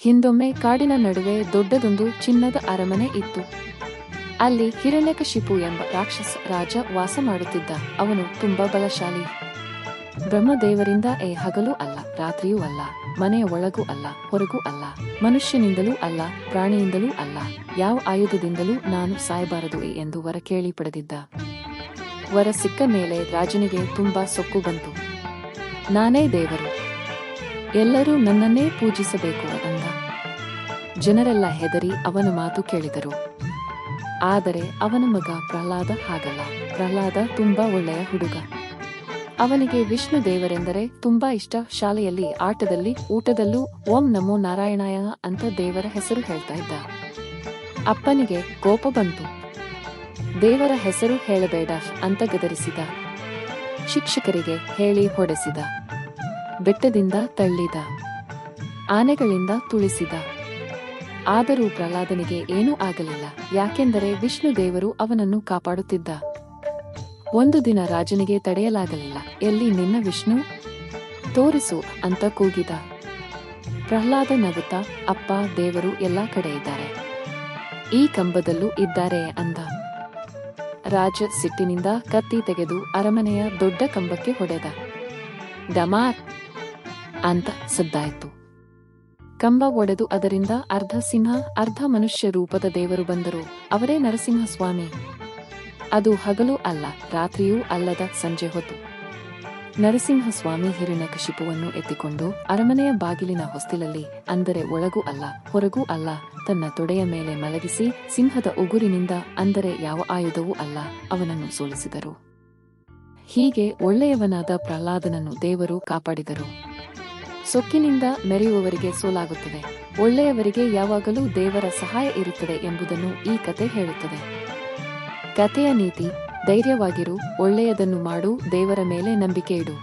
ಹಿಂದೊಮ್ಮೆ ಕಾಡಿನ ನಡುವೆ ದೊಡ್ಡದೊಂದು ಚಿನ್ನದ ಅರಮನೆ ಇತ್ತು. ಅಲ್ಲಿ ಹಿರಣ್ಯಕಶಿಪು ಎಂಬ ರಾಕ್ಷಸ ರಾಜ ವಾಸ ಮಾಡುತ್ತಿದ್ದ. ಅವನು ತುಂಬಾ ಬಲಶಾಲಿ. ಬ್ರಹ್ಮದೇವರಿಂದ ಹಗಲೂ ಅಲ್ಲ, ರಾತ್ರಿಯೂ ಅಲ್ಲ, ಮನೆಯ ಒಳಗೂ ಅಲ್ಲ, ಹೊರಗೂ ಅಲ್ಲ, ಮನುಷ್ಯನಿಂದಲೂ ಅಲ್ಲ, ಪ್ರಾಣಿಯಿಂದಲೂ ಅಲ್ಲ, ಯಾವ ಆಯುಧದಿಂದಲೂ ನಾನು ಸಾಯಬಾರದು ಎಂದು ವರ ಕೇಳಿ ಪಡೆದಿದ್ದ. ವರ ಸಿಕ್ಕ ಮೇಲೆ ರಾಜನಿಗೆ ತುಂಬಾ ಸೊಕ್ಕು ಬಂತು. ನಾನೇ ದೇವರು, ಎಲ್ಲರೂ ನನ್ನನ್ನೇ ಪೂಜಿಸಬೇಕು ಅಂದ. ಜನರೆಲ್ಲ ಹೆದರಿ ಅವನ ಮಾತು ಕೇಳಿದರು. ಆದರೆ ಅವನ ಮಗ ಪ್ರಹ್ಲಾದ ಹಾಗಲ್ಲ. ಪ್ರಹ್ಲಾದ ತುಂಬಾ ಒಳ್ಳೆಯ ಹುಡುಗ. ಅವನಿಗೆ ವಿಷ್ಣು ದೇವರೆಂದರೆ ತುಂಬಾ ಇಷ್ಟ. ಶಾಲೆಯಲ್ಲಿ, ಆಟದಲ್ಲಿ, ಊಟದಲ್ಲೂ ಓಂ ನಮೋ ನಾರಾಯಣಾಯ ಅಂತ ದೇವರ ಹೆಸರು ಹೇಳ್ತಾ ಇದ್ದ. ಅಪ್ಪನಿಗೆ ಕೋಪ ಬಂತು. ದೇವರ ಹೆಸರು ಹೇಳಬೇಡ ಅಂತ ಗದರಿಸಿದ. ಶಿಕ್ಷಕರಿಗೆ ಹೇಳಿ ಹೊಡೆಸಿದ. ಬೆಟ್ಟದಿಂದ ತಳ್ಳಿದ. ಆನೆಗಳಿಂದ ತುಳಿಸಿದ. ಆದರೂ ಪ್ರಹ್ಲಾದನಿಗೆ ಏನೂ ಆಗಲಿಲ್ಲ. ಯಾಕೆಂದರೆ ವಿಷ್ಣು ದೇವರು ಅವನನ್ನು ಕಾಪಾಡುತ್ತಿದ್ದ. ಒಂದು ದಿನ ರಾಜನಿಗೆ ತಡೆಯಲಾಗಲಿಲ್ಲ. ಎಲ್ಲಿ ನಿನ್ನ ವಿಷ್ಣು? ತೋರಿಸು ಅಂತ ಕೂಗಿದ. ಪ್ರಹ್ಲಾದ ನಗುತ್ತಾ, ಅಪ್ಪ, ದೇವರು ಎಲ್ಲಾ ಕಡೆ ಇದ್ದಾರೆ, ಈ ಕಂಬದಲ್ಲೂ ಇದ್ದಾರೆ ಅಂದ. ರಾಜ ಸಿಟ್ಟಿನಿಂದ ಕತ್ತಿ ತೆಗೆದು ಅರಮನೆಯ ದೊಡ್ಡ ಕಂಬಕ್ಕೆ ಹೊಡೆದ. ಡಮಾರ್ ಅಂತ ಸದ್ದಾಯಿತು. ಕಂಬ ಒಡೆದು ಅದರಿಂದ ಅರ್ಧ ಸಿಂಹ ಅರ್ಧ ಮನುಷ್ಯ ರೂಪದ ದೇವರು ಬಂದರು. ಅವರೇ ನರಸಿಂಹಸ್ವಾಮಿ. ಅದು ಹಗಲು ಅಲ್ಲ, ರಾತ್ರಿಯೂ ಅಲ್ಲದ ಸಂಜೆ ಹೊತ್ತು. ನರಸಿಂಹಸ್ವಾಮಿ ಹಿರಣ್ಯಕಶಿಪುವನ್ನು ಎತ್ತಿಕೊಂಡು ಅರಮನೆಯ ಬಾಗಿಲಿನ ಹೊಸ್ತಿಲಲ್ಲಿ, ಅಂದರೆ ಒಳಗೂ ಅಲ್ಲ, ಹೊರಗೂ ಅಲ್ಲ, ತನ್ನ ತೊಡೆಯ ಮೇಲೆ ಮಲಗಿಸಿ ಸಿಂಹದ ಉಗುರಿನಿಂದ, ಅಂದರೆ ಯಾವ ಆಯುಧವೂ ಅಲ್ಲ, ಅವನನ್ನು ಸೋಲಿಸಿದರು. ಹೀಗೆ ಒಳ್ಳೆಯವನಾದ ಪ್ರಹ್ಲಾದನನ್ನು ದೇವರು ಕಾಪಾಡಿದರು. ಸೊಕ್ಕಿನಿಂದ ಮೆರೆಯುವವರಿಗೆ ಸೋಲಾಗುತ್ತದೆ, ಒಳ್ಳೆಯವರಿಗೆ ಯಾವಾಗಲೂ ದೇವರ ಸಹಾಯ ಇರುತ್ತದೆ ಎಂಬುದನ್ನು ಈ ಕತೆ ಹೇಳುತ್ತದೆ. ಕಥೆಯ ನೀತಿ: ಧೈರ್ಯವಾಗಿರು, ಒಳ್ಳೆಯದನ್ನು ಮಾಡು, ದೇವರ ಮೇಲೆ ನಂಬಿಕೆ ಇಡು.